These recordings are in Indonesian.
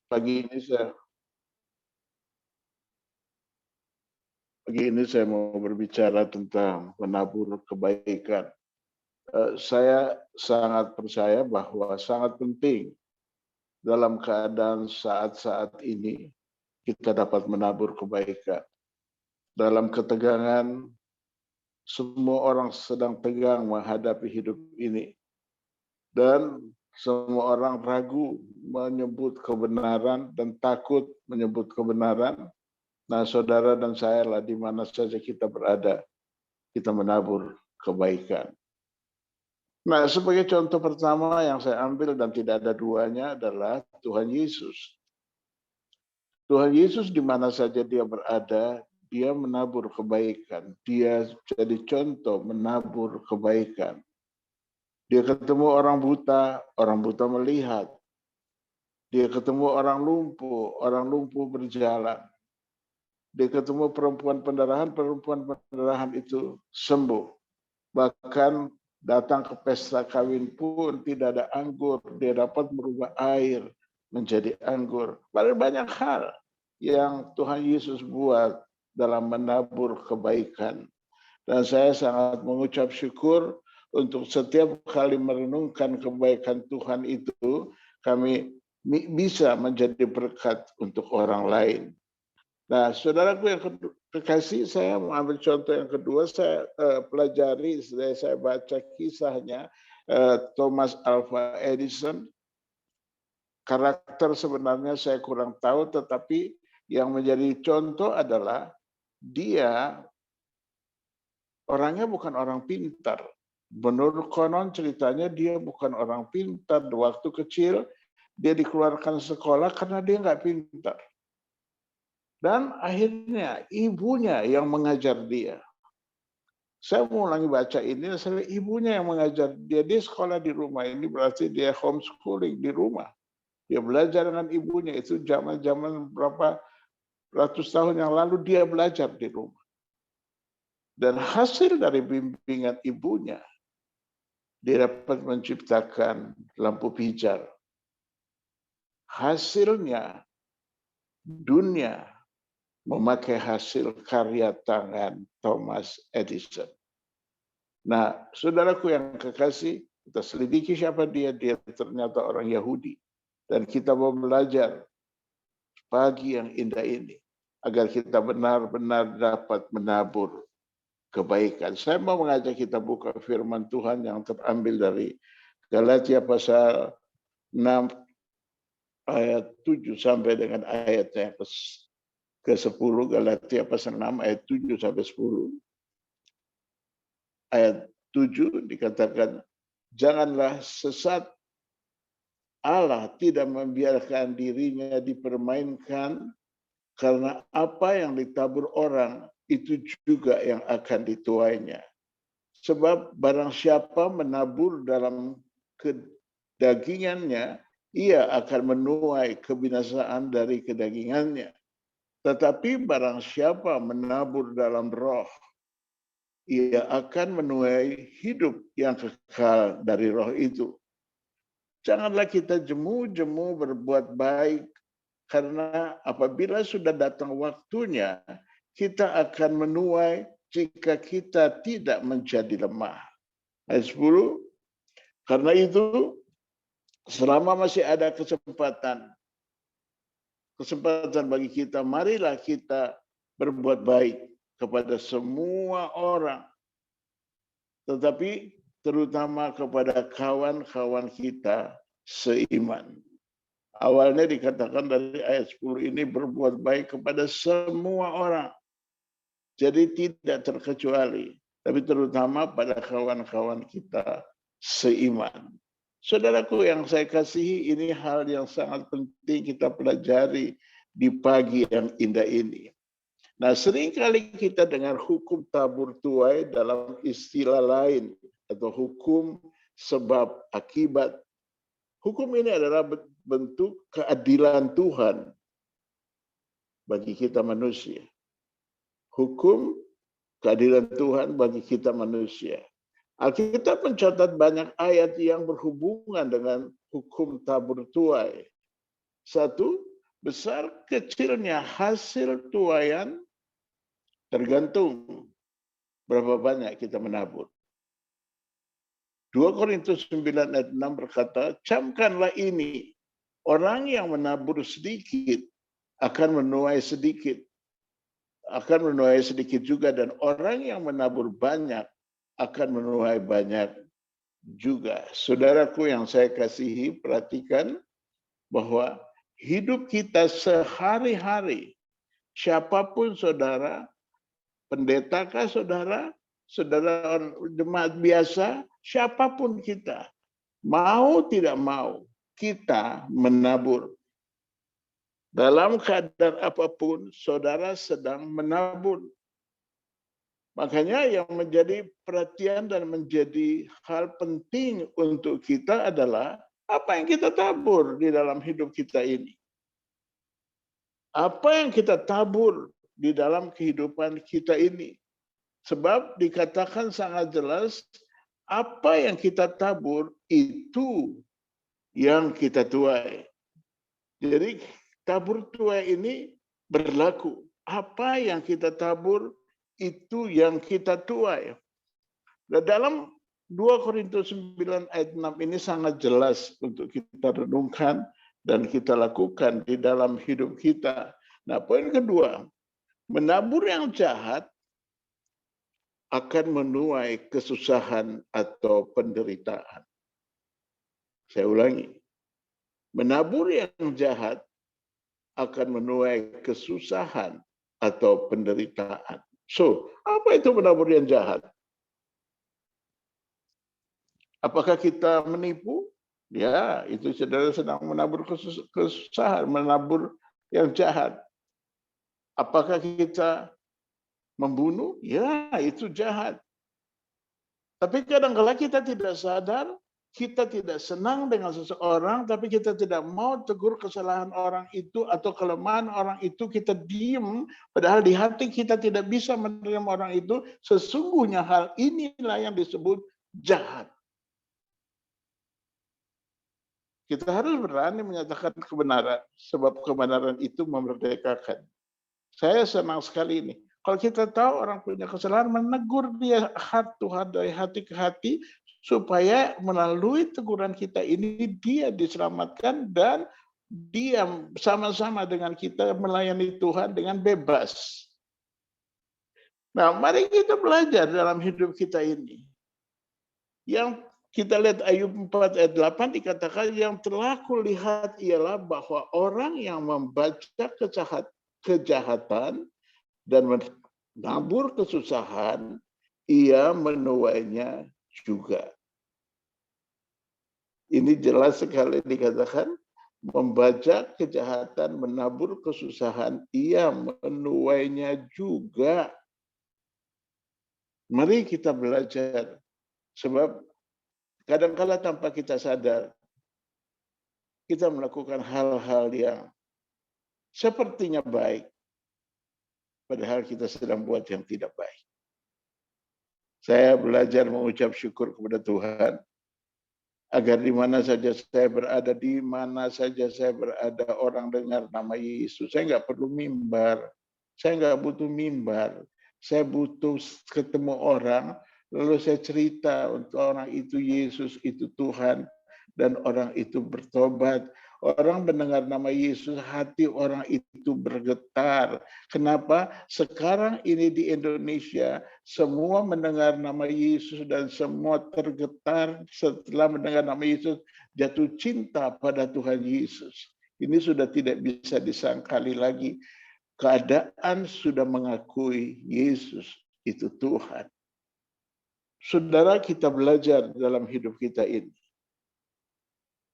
Pagi ini saya mau berbicara tentang menabur kebaikan. Saya sangat percaya bahwa sangat penting dalam keadaan saat-saat ini kita dapat menabur kebaikan. Dalam ketegangan, semua orang sedang tegang menghadapi hidup ini. Dan semua orang ragu menyebut kebenaran dan takut menyebut kebenaran. Nah, saudara dan saya lah di mana saja kita berada, kita menabur kebaikan. Nah, sebagai contoh pertama yang saya ambil dan tidak ada duanya adalah Tuhan Yesus. Tuhan Yesus di mana saja dia berada, dia menabur kebaikan. Dia jadi contoh menabur kebaikan. Dia ketemu orang buta melihat. Dia ketemu orang lumpuh berjalan. Dia ketemu perempuan pendarahan itu sembuh. Bahkan datang ke pesta kawin pun tidak ada anggur, dia dapat merubah air menjadi anggur. Banyak hal yang Tuhan Yesus buat dalam menabur kebaikan. Dan saya sangat mengucap syukur untuk setiap kali merenungkan kebaikan Tuhan itu, kami bisa menjadi berkat untuk orang lain. Nah, saudaraku yang kekasih, saya mengambil contoh yang kedua, saya pelajari, saya baca kisahnya Thomas Alva Edison. Karakter sebenarnya saya kurang tahu, tetapi yang menjadi contoh adalah dia orangnya bukan orang pintar. Menurut konon ceritanya dia bukan orang pintar. Waktu kecil dia dikeluarkan sekolah karena dia nggak pintar. Dan akhirnya ibunya yang mengajar dia. Saya mau lagi baca ini, ibunya yang mengajar dia. Dia sekolah di rumah, ini berarti dia homeschooling di rumah. Dia belajar dengan ibunya, itu zaman-zaman berapa ratus tahun yang lalu dia belajar di rumah. Dan hasil dari bimbingan ibunya, dia dapat menciptakan lampu pijar. Hasilnya, dunia memakai hasil karya tangan Thomas Edison. Nah, saudaraku yang kekasih, kita selidiki siapa dia. Dia ternyata orang Yahudi. Dan kita mau belajar pagi yang indah ini, agar kita benar-benar dapat menabur kebaikan. Saya mau mengajak kita buka firman Tuhan yang terambil dari Galatia pasal 6 ayat 7 sampai dengan ayatnya ke-10, Galatia pasal 6 ayat 7 sampai 10. Ayat 7 dikatakan, janganlah sesat, Allah tidak membiarkan dirinya dipermainkan, karena apa yang ditabur orang itu juga yang akan dituainya. Sebab barang siapa menabur dalam kedagingannya, ia akan menuai kebinasaan dari kedagingannya. Tetapi barang siapa menabur dalam roh, ia akan menuai hidup yang kekal dari roh itu. Janganlah kita jemu-jemu berbuat baik, karena apabila sudah datang waktunya, kita akan menuai jika kita tidak menjadi lemah. Ayat 10, karena itu selama masih ada kesempatan bagi kita, marilah kita berbuat baik kepada semua orang, tetapi terutama kepada kawan-kawan kita seiman. Awalnya dikatakan dari ayat 10 ini berbuat baik kepada semua orang. Jadi tidak terkecuali, tapi terutama pada kawan-kawan kita seiman. Saudaraku yang saya kasihi, ini hal yang sangat penting kita pelajari di pagi yang indah ini. Nah, seringkali kita dengar hukum tabur tuai dalam istilah lain, atau hukum sebab akibat. Hukum ini adalah bentuk keadilan Tuhan bagi kita manusia. Hukum keadilan Tuhan bagi kita manusia. Alkitab mencatat banyak ayat yang berhubungan dengan hukum tabur tuai. Satu, Besar kecilnya hasil tuaian tergantung berapa banyak kita menabur. 2 Korintus 9 ayat 6 berkata, camkanlah ini, orang yang menabur sedikit akan menuai sedikit. Akan menuai sedikit juga, dan orang yang menabur banyak akan menuai banyak juga. Saudaraku yang saya kasihi, perhatikan bahwa hidup kita sehari-hari, siapapun saudara, pendetakah saudara, saudara jemaat biasa, siapapun kita, mau tidak mau, kita menabur. Dalam keadaan apapun, saudara sedang menabur. Makanya yang menjadi perhatian dan menjadi hal penting untuk kita adalah apa yang kita tabur di dalam hidup kita ini. Apa yang kita tabur di dalam kehidupan kita ini. Sebab dikatakan sangat jelas, apa yang kita tabur itu yang kita tuai. Jadi tabur tuai ini berlaku. Apa yang kita tabur itu yang kita tuai. Nah, dalam 2 Korintus 9 ayat 6 ini sangat jelas untuk kita renungkan dan kita lakukan di dalam hidup kita. Nah, poin kedua, menabur yang jahat akan menuai kesusahan atau penderitaan. Saya ulangi, menabur yang jahat akan menuai kesusahan atau penderitaan. So, apa itu menabur yang jahat? Apakah kita menipu? Ya, itu saudara sedang menabur kesusahan, menabur yang jahat. Apakah kita membunuh? Ya, itu jahat. Tapi kadang-kala kita tidak sadar, kita tidak senang dengan seseorang, tapi kita tidak mau tegur kesalahan orang itu atau kelemahan orang itu, kita diem, padahal di hati kita tidak bisa menerima orang itu. Sesungguhnya hal inilah yang disebut jahat. Kita harus berani menyatakan kebenaran, sebab kebenaran itu memerdekakan. Saya senang sekali ini. Kalau kita tahu orang punya kesalahan, menegur dia Tuhan dari hati ke hati, supaya melalui teguran kita ini dia diselamatkan dan dia sama-sama dengan kita melayani Tuhan dengan bebas. Nah, mari kita belajar dalam hidup kita ini. Yang kita lihat Ayub 4 ayat 8 dikatakan, yang telah kulihat ialah bahwa orang yang membaca kejahatan dan menabur kesusahan, ia menuainya juga. Ini jelas sekali dikatakan, membaca kejahatan, menabur kesusahan, ia menuainya juga. Mari kita belajar, sebab kadang-kala tanpa kita sadar, kita melakukan hal-hal yang sepertinya baik, padahal kita sedang buat yang tidak baik. Saya belajar mengucap syukur kepada Tuhan, agar di mana saja saya berada, orang dengar nama Yesus. Saya nggak perlu mimbar, saya nggak butuh mimbar. Saya butuh ketemu orang, lalu saya cerita untuk orang itu Yesus, itu Tuhan, dan orang itu bertobat. Orang mendengar nama Yesus, hati orang itu bergetar. Kenapa? Sekarang ini di Indonesia, semua mendengar nama Yesus dan semua tergetar setelah mendengar nama Yesus, jatuh cinta pada Tuhan Yesus. Ini sudah tidak bisa disangkali lagi. Keadaan sudah mengakui Yesus itu Tuhan. Saudara, kita belajar dalam hidup kita ini.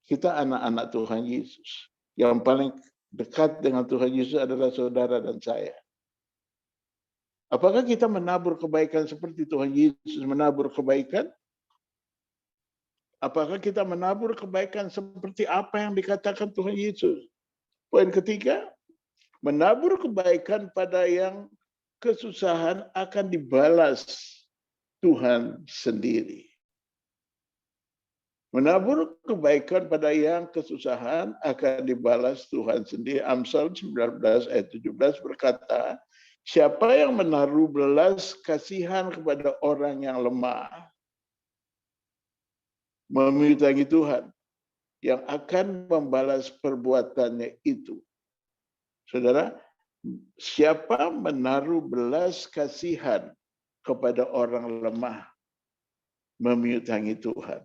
Kita anak-anak Tuhan Yesus. Yang paling dekat dengan Tuhan Yesus adalah saudara dan saya. Apakah kita menabur kebaikan seperti Tuhan Yesus menabur kebaikan? Apakah kita menabur kebaikan seperti apa yang dikatakan Tuhan Yesus? Poin ketiga, menabur kebaikan pada yang kesusahan akan dibalas Tuhan sendiri. Menabur kebaikan pada yang kesusahan akan dibalas Tuhan sendiri. Amsal 19 ayat 17 berkata, siapa yang menaruh belas kasihan kepada orang yang lemah, memiutangi Tuhan yang akan membalas perbuatannya itu. Saudara, siapa menaruh belas kasihan kepada orang lemah, memiutangi Tuhan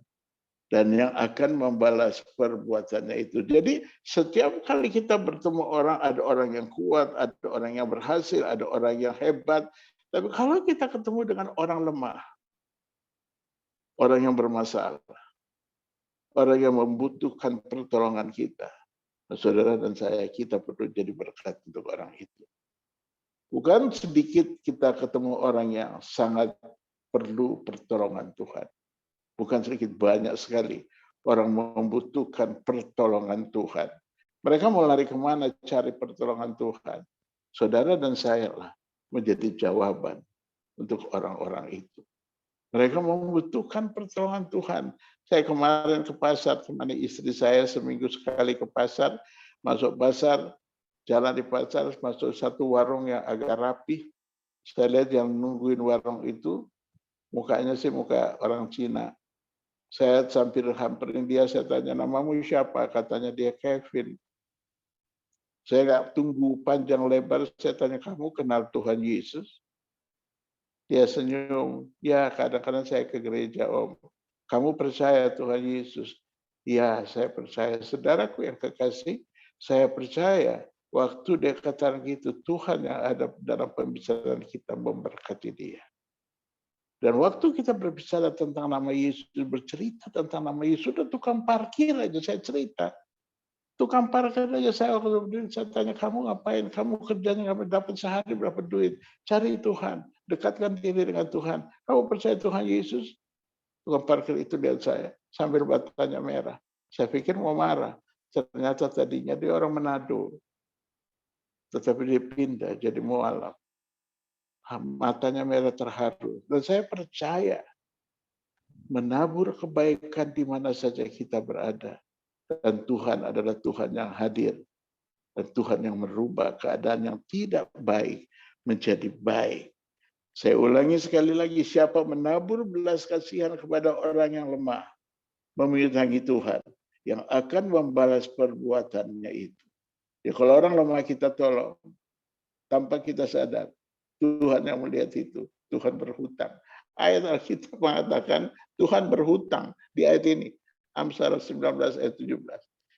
dan yang akan membalas perbuatannya itu. Jadi setiap kali kita bertemu orang, ada orang yang kuat, ada orang yang berhasil, ada orang yang hebat. Tapi kalau kita ketemu dengan orang lemah, orang yang bermasalah, orang yang membutuhkan pertolongan kita, saudara dan saya, kita perlu jadi berkat untuk orang itu. Bukan sedikit kita ketemu orang yang sangat perlu pertolongan Tuhan. Bukan sedikit, banyak sekali orang membutuhkan pertolongan Tuhan. Mereka mau lari kemana cari pertolongan Tuhan? Saudara dan saya lah menjadi jawaban untuk orang-orang itu. Mereka membutuhkan pertolongan Tuhan. Saya kemarin ke pasar, temani istri saya seminggu sekali ke pasar, masuk pasar, jalan di pasar, masuk satu warung yang agak rapi. Saya lihat yang nungguin warung itu, mukanya sih muka orang Cina. Saya hampirin dia, saya tanya, namamu siapa? Katanya dia Kevin. Saya nggak tunggu panjang lebar, saya tanya, kamu kenal Tuhan Yesus? Dia senyum, ya kadang-kadang saya ke gereja, Om. Kamu percaya Tuhan Yesus? Ya, saya percaya. Saudaraku yang kekasih, saya percaya waktu dia katakan gitu, Tuhan yang ada dalam pembicaraan kita memberkati dia. Dan waktu kita berbicara tentang nama Yesus, bercerita tentang nama Yesus, sudah tukang parkir aja saya cerita. Tukang parkir aja saya tanya, kamu ngapain? Kamu kerjanya dapat sehari berapa duit? Cari Tuhan, dekatkan diri dengan Tuhan. Kamu percaya Tuhan Yesus? Tukang parkir itu lihat saya, sambil matanya merah. Saya pikir mau marah. Ternyata tadinya dia orang Manado. Tetapi dia pindah jadi mualaf. Matanya merah terharu. Dan saya percaya menabur kebaikan di mana saja kita berada. Dan Tuhan adalah Tuhan yang hadir. Dan Tuhan yang merubah keadaan yang tidak baik menjadi baik. Saya ulangi sekali lagi, siapa menabur belas kasihan kepada orang yang lemah, memiutangi Tuhan, yang akan membalas perbuatannya itu. Ya, kalau orang lemah kita tolong, tanpa kita sadar, Tuhan yang melihat itu. Tuhan berhutang. Ayat Alkitab mengatakan Tuhan berhutang di ayat ini. Amsal 19 ayat 17.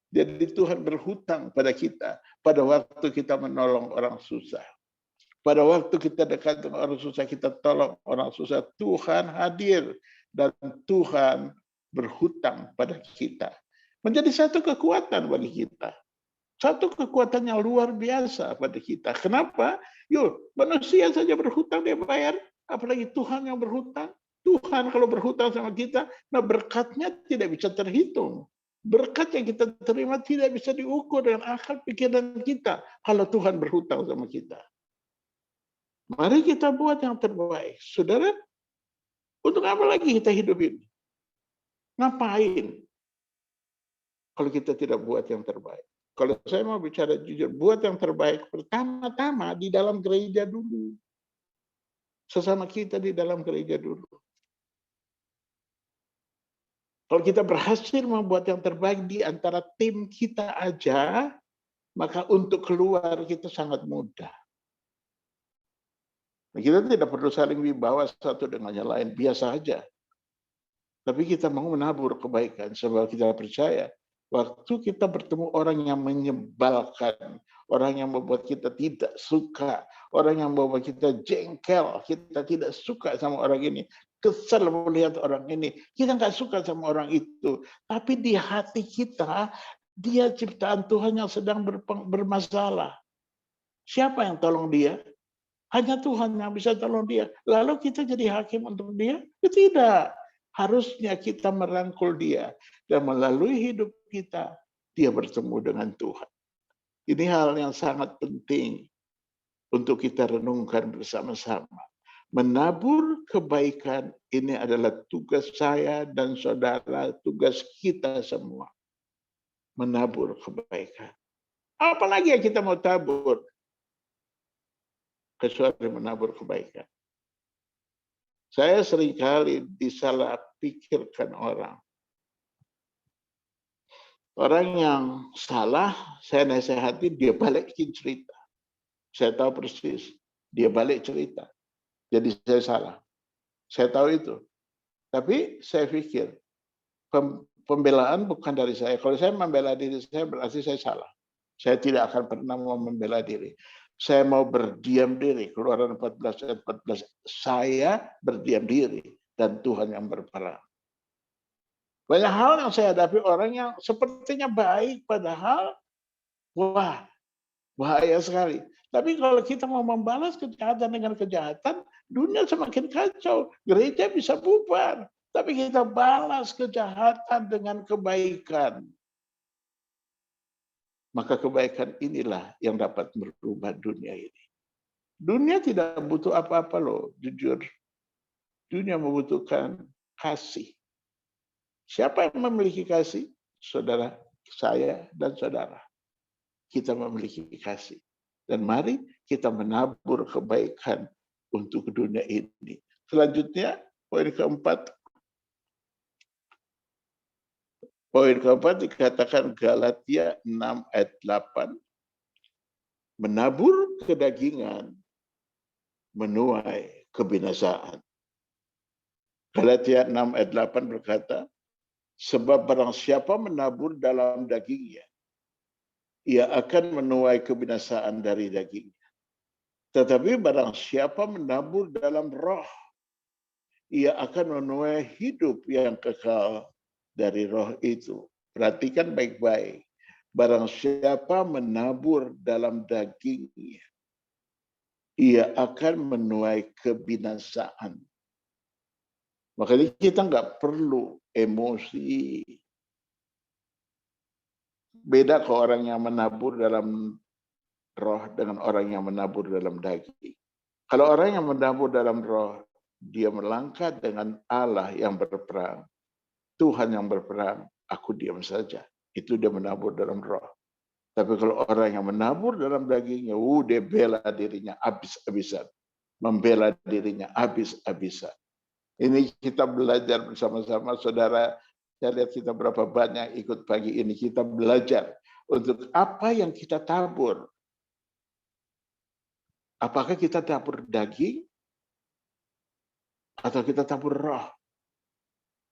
Jadi Tuhan berhutang pada kita pada waktu kita menolong orang susah. Pada waktu kita dekat dengan orang susah, kita tolong orang susah. Tuhan hadir dan Tuhan berhutang pada kita. Menjadi satu kekuatan bagi kita. Satu kekuatan yang luar biasa pada kita. Kenapa? Yuk, manusia saja berhutang dia bayar, apalagi Tuhan yang berhutang. Tuhan kalau berhutang sama kita, nah berkatnya tidak bisa terhitung. Berkat yang kita terima tidak bisa diukur dengan akal pikiran kita kalau Tuhan berhutang sama kita. Mari kita buat yang terbaik. Saudara, untuk apa lagi kita hidup ini? Ngapain kalau kita tidak buat yang terbaik? Kalau saya mau bicara jujur, buat yang terbaik pertama-tama di dalam gereja dulu. Sesama kita di dalam gereja dulu. Kalau kita berhasil membuat yang terbaik di antara tim kita aja, maka untuk keluar kita sangat mudah. Kita tidak perlu saling wibawa satu dengan yang lain, biasa aja. Tapi kita mau menabur kebaikan sebab kita percaya waktu kita bertemu orang yang menyebalkan, orang yang membuat kita tidak suka, orang yang membuat kita jengkel, kita tidak suka sama orang ini, kesal melihat orang ini, kita nggak suka sama orang itu. Tapi di hati kita, dia ciptaan Tuhan yang sedang bermasalah. Siapa yang tolong dia? Hanya Tuhan yang bisa tolong dia. Lalu kita jadi hakim untuk dia? Ya, tidak. Harusnya kita merangkul dia. Dan melalui hidup kita, dia bertemu dengan Tuhan. Ini hal yang sangat penting untuk kita renungkan bersama-sama. Menabur kebaikan ini adalah tugas saya dan saudara, tugas kita semua. Menabur kebaikan. Apalagi yang kita mau tabur kecuali menabur kebaikan. Saya seringkali disalah pikirkan orang. Orang yang salah, saya nasihati, dia balikin cerita. Saya tahu persis, dia balik cerita. Jadi saya salah. Saya tahu itu. Tapi saya pikir, pembelaan bukan dari saya. Kalau saya membela diri saya, berarti saya salah. Saya tidak akan pernah mau membela diri. Saya mau berdiam diri. Keluaran 14 ayat 14. Saya berdiam diri dan Tuhan yang berperang. Banyak hal yang saya hadapi orang yang sepertinya baik, padahal wah, bahaya sekali. Tapi kalau kita mau membalas kejahatan dengan kejahatan, dunia semakin kacau. Gereja bisa bubar. Tapi kita balas kejahatan dengan kebaikan. Maka kebaikan inilah yang dapat merubah dunia ini. Dunia tidak butuh apa-apa loh, jujur. Dunia membutuhkan kasih. Siapa yang memiliki kasih? Saudara, saya dan saudara. Kita memiliki kasih. Dan mari kita menabur kebaikan untuk dunia ini. Selanjutnya, poin keempat. Poin keempat dikatakan Galatia 6 ayat 8. Menabur kedagingan, menuai kebinasaan. Galatia 6 ayat 8 berkata, sebab barang siapa menabur dalam dagingnya, ia akan menuai kebinasaan dari dagingnya. Tetapi barang siapa menabur dalam roh, ia akan menuai hidup yang kekal dari roh itu. Perhatikan baik-baik. Barang siapa menabur dalam dagingnya, ia akan menuai kebinasaan. Makanya kita nggak perlu emosi. Beda ke orang yang menabur dalam roh dengan orang yang menabur dalam daging. Kalau orang yang menabur dalam roh, dia melangkah dengan Allah yang berperang. Tuhan yang berperang, aku diam saja. Itu dia menabur dalam roh. Tapi kalau orang yang menabur dalam dagingnya, dia bela dirinya habis-habisan. Membela dirinya habis-habisan. Ini kita belajar bersama-sama, saudara. Saya lihat kita berapa banyak ikut pagi ini. Kita belajar untuk apa yang kita tabur. Apakah kita tabur daging atau kita tabur roh?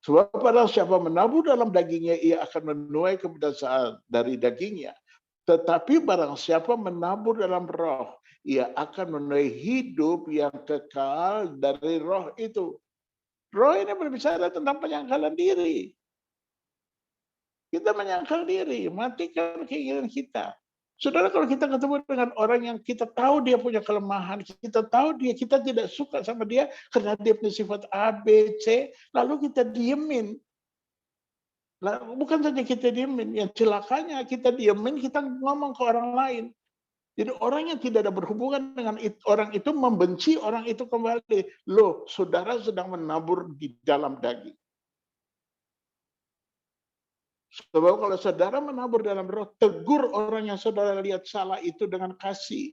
Sebab pada siapa menabur dalam dagingnya, ia akan menuai kebinasaan dari dagingnya. Tetapi barang siapa menabur dalam roh, ia akan menuai hidup yang kekal dari roh itu. Roh ini berbicara tentang penyangkalan diri. Kita menyangkal diri, matikan keinginan kita. Saudara, kalau kita ketemu dengan orang yang kita tahu dia punya kelemahan, kita tahu kita tidak suka sama dia karena dia punya sifat A, B, C, lalu kita diemin. Bukan saja kita diemin, yang celakanya kita diemin, kita ngomong ke orang lain. Jadi orang yang tidak ada berhubungan dengan orang itu membenci orang itu kembali. Loh, saudara sedang menabur di dalam daging. Sebab kalau saudara menabur dalam roh, tegur orang yang saudara lihat salah itu dengan kasih.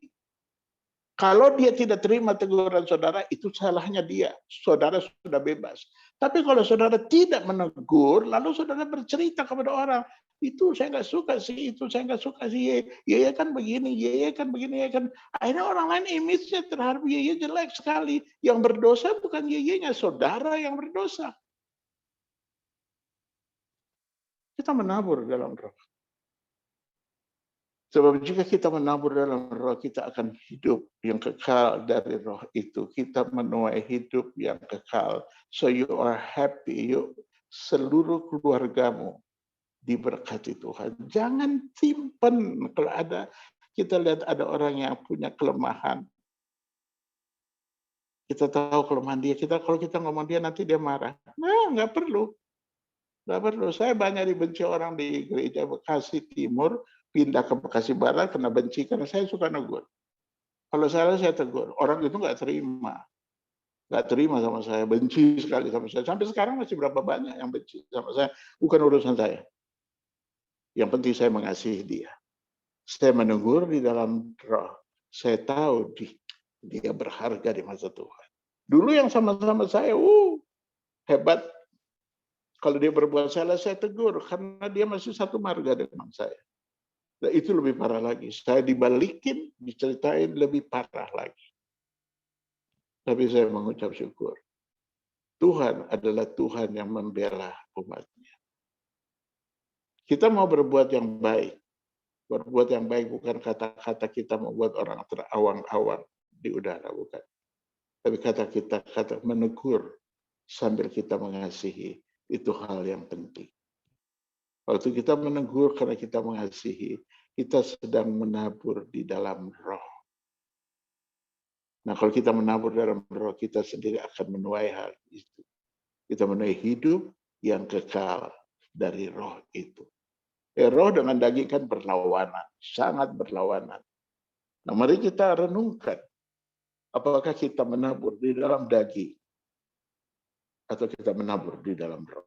Kalau dia tidak terima teguran saudara, itu salahnya dia. Saudara sudah bebas. Tapi kalau saudara tidak menegur, lalu saudara bercerita kepada orang, itu saya nggak suka sih, itu saya nggak suka sih, ya kan begini, ya kan begini, ya kan. Akhirnya orang lain image-nya terhadap ya jelek sekali. Yang berdosa bukan ya saudara yang berdosa. Kita menabur dalam roh. Sebab jika kita menabur dalam roh, kita akan hidup yang kekal dari roh itu. Kita menuai hidup yang kekal. So you are happy, seluruh keluargamu diberkati Tuhan. Jangan simpen kalau ada, kita lihat ada orang yang punya kelemahan. Kita tahu kelemahan dia, kalau kita ngomong dia nanti dia marah. Nah, nggak perlu. Nggak perlu. Saya banyak dibenci orang di gereja Bekasi Timur, pindah ke Bekasi Barat karena benci, karena saya suka negur. Kalau saya tegur, orang itu nggak terima. nggak terima sama saya, benci sekali sama saya. Sampai sekarang masih berapa banyak yang benci sama saya, bukan urusan saya. Yang penting saya mengasihi dia. Saya menegur di dalam roh. Saya tahu dia berharga di mata Tuhan. Dulu yang sama-sama saya, hebat. Kalau dia berbuat salah, saya tegur. Karena dia masih satu marga dengan saya. Dan itu lebih parah lagi. Saya dibalikin, diceritain lebih parah lagi. Tapi saya mengucap syukur. Tuhan adalah Tuhan yang membela umatnya. Kita mau berbuat yang baik. Berbuat yang baik bukan kata-kata kita membuat orang terawang-awang di udara, bukan. Tapi kata menegur sambil kita mengasihi, itu hal yang penting. Waktu kita menegur karena kita mengasihi, kita sedang menabur di dalam roh. Nah, kalau kita menabur dalam roh, kita sendiri akan menuai hal itu. Kita menuai hidup yang kekal dari roh itu. Roh dengan daging kan berlawanan, sangat berlawanan. Nah, mari kita renungkan, apakah kita menabur di dalam daging atau kita menabur di dalam roh.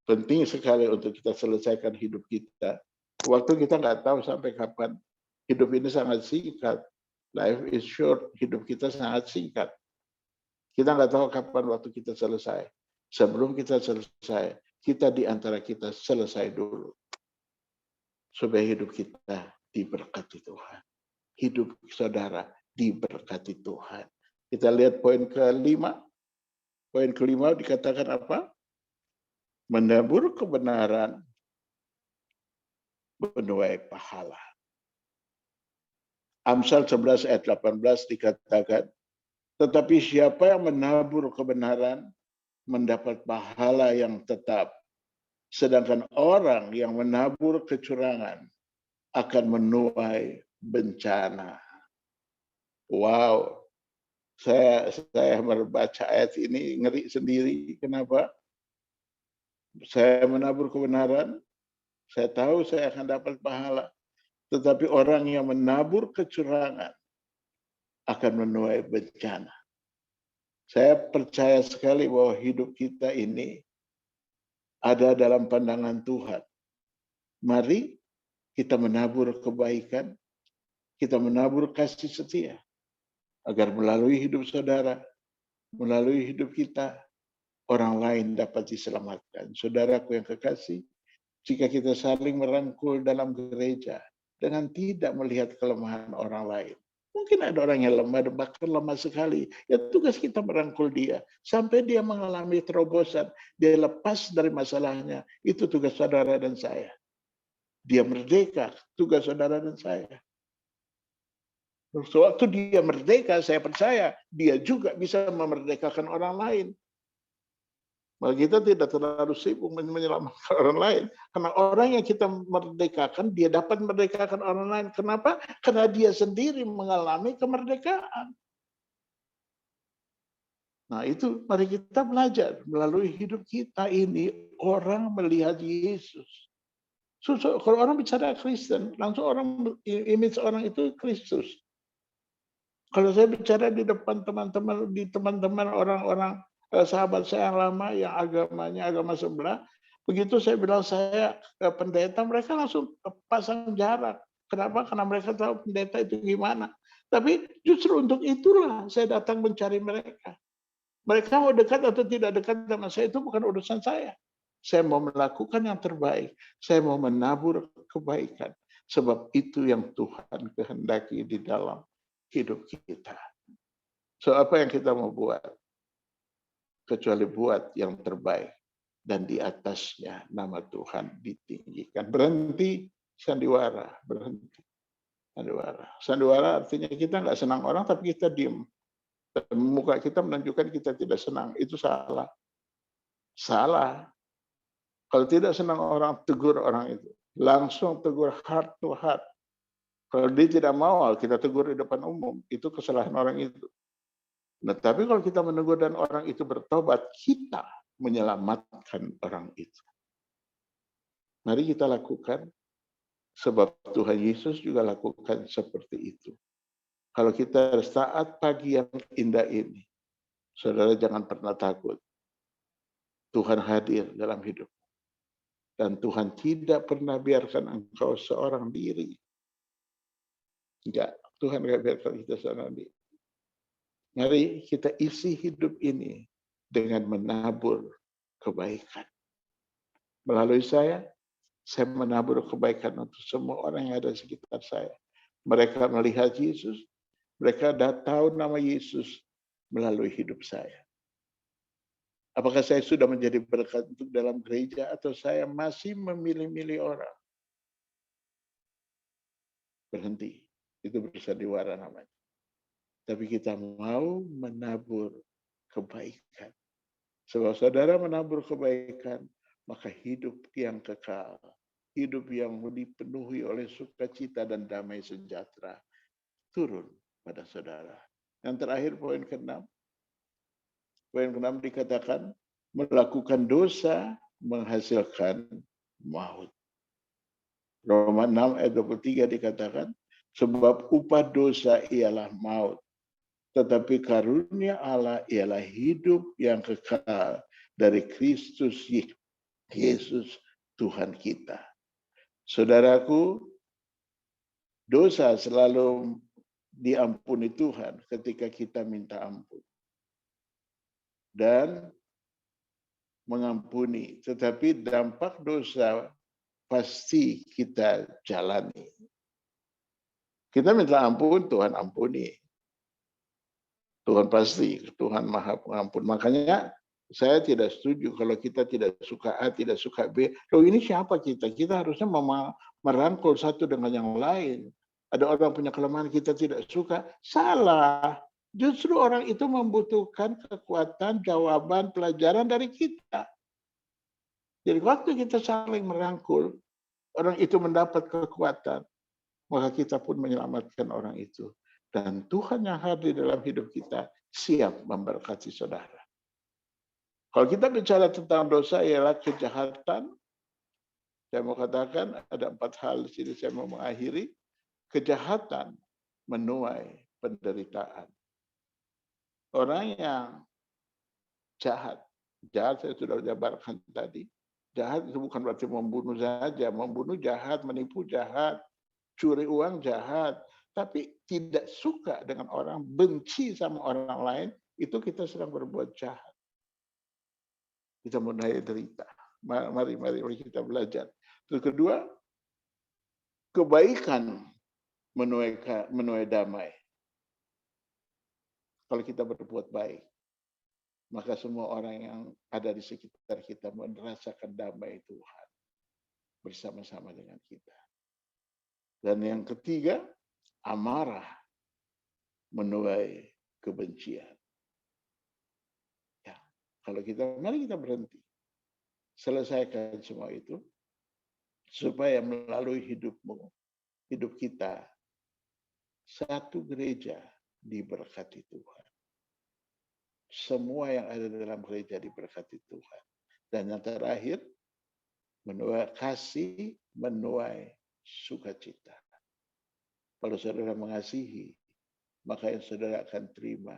Penting sekali untuk kita selesaikan hidup kita. Waktu kita nggak tahu sampai kapan. Hidup ini sangat singkat. Life is short. Hidup kita sangat singkat. Kita nggak tahu kapan waktu kita selesai. Sebelum kita selesai, kita di antara kita selesai dulu. Supaya hidup kita diberkati Tuhan. Hidup saudara diberkati Tuhan. Kita lihat poin kelima. Poin kelima dikatakan apa? Menabur kebenaran, menuai pahala. Amsal 11 ayat 18 dikatakan, tetapi siapa yang menabur kebenaran mendapat pahala yang tetap. Sedangkan orang yang menabur kecurangan akan menuai bencana. Wow, saya membaca ayat ini ngeri sendiri. Kenapa? Saya menabur kebenaran, saya tahu saya akan dapat pahala. Tetapi orang yang menabur kecurangan akan menuai bencana. Saya percaya sekali bahwa hidup kita ini ada dalam pandangan Tuhan. Mari kita menabur kebaikan, kita menabur kasih setia, agar melalui hidup saudara, melalui hidup kita, orang lain dapat diselamatkan. Saudaraku yang kekasih, jika kita saling merangkul dalam gereja dengan tidak melihat kelemahan orang lain. Mungkin ada orang yang lemah, bahkan lemah sekali. Ya tugas kita merangkul dia. Sampai dia mengalami terobosan. Dia lepas dari masalahnya. Itu tugas saudara dan saya. Dia merdeka, tugas saudara dan saya. Sewaktu dia merdeka, saya percaya dia juga bisa memerdekakan orang lain. Maka kita tidak terlalu sibuk menyelamatkan orang lain. Karena orang yang kita merdekakan, dia dapat merdekakan orang lain. Kenapa? Karena dia sendiri mengalami kemerdekaan. Nah itu, mari kita belajar. Melalui hidup kita ini, orang melihat Yesus. Kalau orang bicara Kristen, langsung orang image orang itu Kristus. Kalau saya bicara di depan teman-teman orang-orang sahabat saya yang lama yang agamanya agama sebelah, begitu saya bilang saya pendeta, mereka langsung pasang jarak. Kenapa? Karena mereka tahu pendeta itu gimana. Tapi justru untuk itulah saya datang mencari mereka. Mereka mau dekat atau tidak dekat sama saya itu bukan urusan saya. Saya mau melakukan yang terbaik. Saya mau menabur kebaikan. Sebab itu yang Tuhan kehendaki di dalam hidup kita. So apa yang kita mau buat? Kecuali buat yang terbaik. Dan di atasnya nama Tuhan ditinggikan. Berhenti sandiwara. Berhenti sandiwara. Sandiwara artinya kita nggak senang orang tapi kita diem. Muka kita menunjukkan kita tidak senang. Itu salah. Salah. Kalau tidak senang orang, tegur orang itu. Langsung tegur heart to heart. Kalau dia tidak mau, kita tegur di depan umum. Itu kesalahan orang itu. Nah, tapi kalau kita menegur dan orang itu bertobat, kita menyelamatkan orang itu. Mari kita lakukan, sebab Tuhan Yesus juga lakukan seperti itu. Kalau kita saat pagi yang indah ini, saudara jangan pernah takut. Tuhan hadir dalam hidup. Dan Tuhan tidak pernah biarkan engkau seorang diri. Enggak, Tuhan enggak biarkan kita seorang diri. Mari kita isi hidup ini dengan menabur kebaikan. Melalui saya menabur kebaikan untuk semua orang yang ada di sekitar saya. Mereka melihat Yesus, mereka dah tahu nama Yesus melalui hidup saya. Apakah saya sudah menjadi berkat untuk dalam gereja atau saya masih memilih-milih orang? Berhenti. Itu bersandiwara namanya. Tapi kita mau menabur kebaikan. Sebab saudara menabur kebaikan, maka hidup yang kekal, hidup yang dipenuhi oleh sukacita dan damai sejahtera turun pada saudara. Yang terakhir poin ke-6. Poin ke-6 dikatakan melakukan dosa menghasilkan maut. Roma 6 ayat 23 dikatakan sebab upah dosa ialah maut. Tetapi karunia Allah ialah hidup yang kekal dari Kristus Yesus Tuhan kita. Saudaraku, dosa selalu diampuni Tuhan ketika kita minta ampun. Dan mengampuni. Tetapi dampak dosa pasti kita jalani. Kita minta ampun, Tuhan ampuni. Tuhan pasti, Tuhan Maha Pengampun. Makanya saya tidak setuju kalau kita tidak suka A, tidak suka B. Loh ini siapa kita? Kita harusnya merangkul satu dengan yang lain. Ada orang punya kelemahan kita tidak suka. Salah. Justru orang itu membutuhkan kekuatan, jawaban, pelajaran dari kita. Jadi waktu kita saling merangkul, orang itu mendapat kekuatan, maka kita pun menyelamatkan orang itu. Dan Tuhan yang hadir dalam hidup kita siap memberkati saudara. Kalau kita bicara tentang dosa ialah kejahatan. Saya mau katakan ada 4 hal di sini saya mau mengakhiri. Kejahatan menuai penderitaan. Orang yang jahat saya sudah jabarkan tadi. Jahat itu bukan berarti membunuh saja. Membunuh jahat, menipu jahat, curi uang jahat. Tapi tidak suka dengan orang, benci sama orang lain, itu kita sedang berbuat jahat. Kita menuai derita. Mari kita belajar. Terus kedua, kebaikan menuai damai. Kalau kita berbuat baik, maka semua orang yang ada di sekitar kita merasakan damai Tuhan bersama-sama dengan kita. Dan yang ketiga, amarah menuai kebencian. Ya, mari kita berhenti. Selesaikan semua itu supaya melalui hidup kita, satu gereja diberkati Tuhan. Semua yang ada dalam gereja diberkati Tuhan. Dan yang terakhir, menuai kasih, menuai sukacita. Kalau saudara mengasihi, maka yang saudara akan terima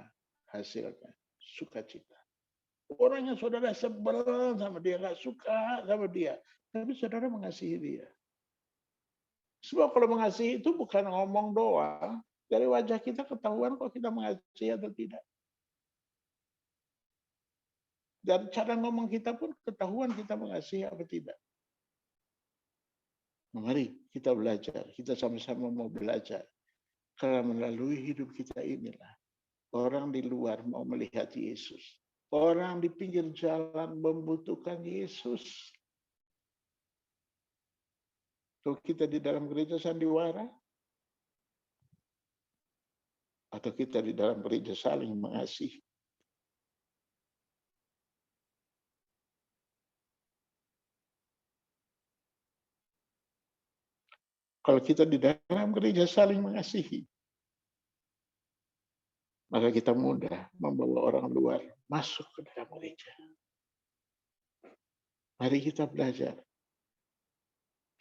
hasilnya sukacita. Orang yang saudara sebel sama dia, nggak suka sama dia, tapi saudara mengasihi dia. Sebab kalau mengasihi itu bukan ngomong doang, dari wajah kita ketahuan kok kita mengasihi atau tidak. Dan cara ngomong kita pun ketahuan kita mengasihi atau tidak. Mari kita belajar, kita sama-sama mau belajar. Karena melalui hidup kita inilah orang di luar mau melihat Yesus. Orang di pinggir jalan membutuhkan Yesus. Kalau kita di dalam gereja sandiwara, atau kita di dalam gereja saling mengasihi. Kalau kita di dalam gereja saling mengasihi, maka kita mudah membawa orang luar masuk ke dalam gereja. Mari kita belajar.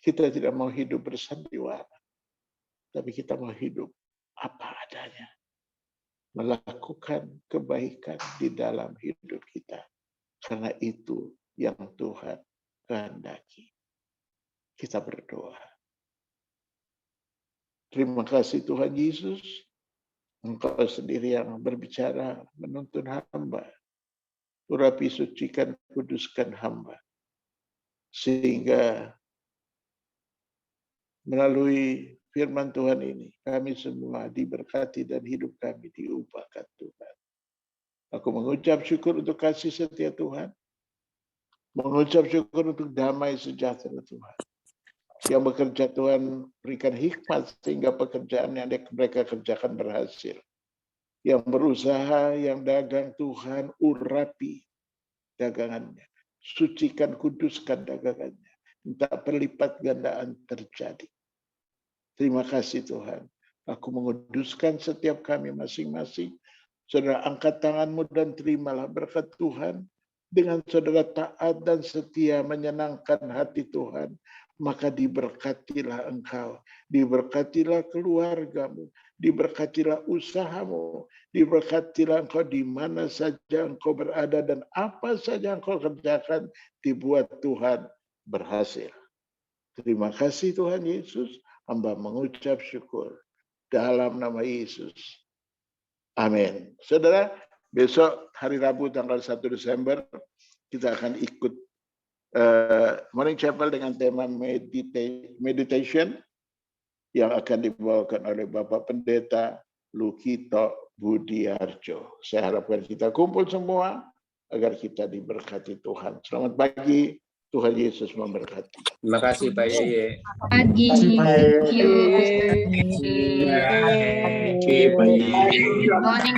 Kita tidak mau hidup bersandiwara, tapi kita mau hidup apa adanya. Melakukan kebaikan di dalam hidup kita. Karena itu yang Tuhan kehendaki. Kita berdoa. Terima kasih Tuhan Yesus. Engkau sendiri yang berbicara menuntun hamba. Urapi, sucikan, kuduskan hamba. Sehingga melalui firman Tuhan ini, kami semua diberkati dan hidup kami diubahkan Tuhan. Aku mengucap syukur untuk kasih setia Tuhan. Mengucap syukur untuk damai sejahtera Tuhan. Yang bekerja Tuhan berikan hikmat sehingga pekerjaan yang mereka kerjakan berhasil. Yang berusaha, yang dagang Tuhan urapi dagangannya. Sucikan, kuduskan dagangannya. Minta perlipat gandaan terjadi. Terima kasih Tuhan. Aku menguduskan setiap kami masing-masing. Saudara angkat tanganmu dan terimalah berkat Tuhan. Dengan saudara taat dan setia menyenangkan hati Tuhan. Maka diberkatilah engkau. Diberkatilah keluargamu. Diberkatilah usahamu. Diberkatilah engkau di mana saja engkau berada. Dan apa saja engkau kerjakan dibuat Tuhan berhasil. Terima kasih Tuhan Yesus. Hamba mengucap syukur dalam nama Yesus. Amin. Saudara, besok hari Rabu tanggal 1 Desember kita akan ikut Morning Chapel dengan tema meditation yang akan dibawakan oleh Bapak Pendeta Lukito Budiarjo. Saya harapkan kita kumpul semua agar kita diberkati Tuhan. Selamat pagi. Tuhan Yesus memberkati. Terima kasih Pak Yeye. Pagi. Terima kasih Pak Yeye. Morning.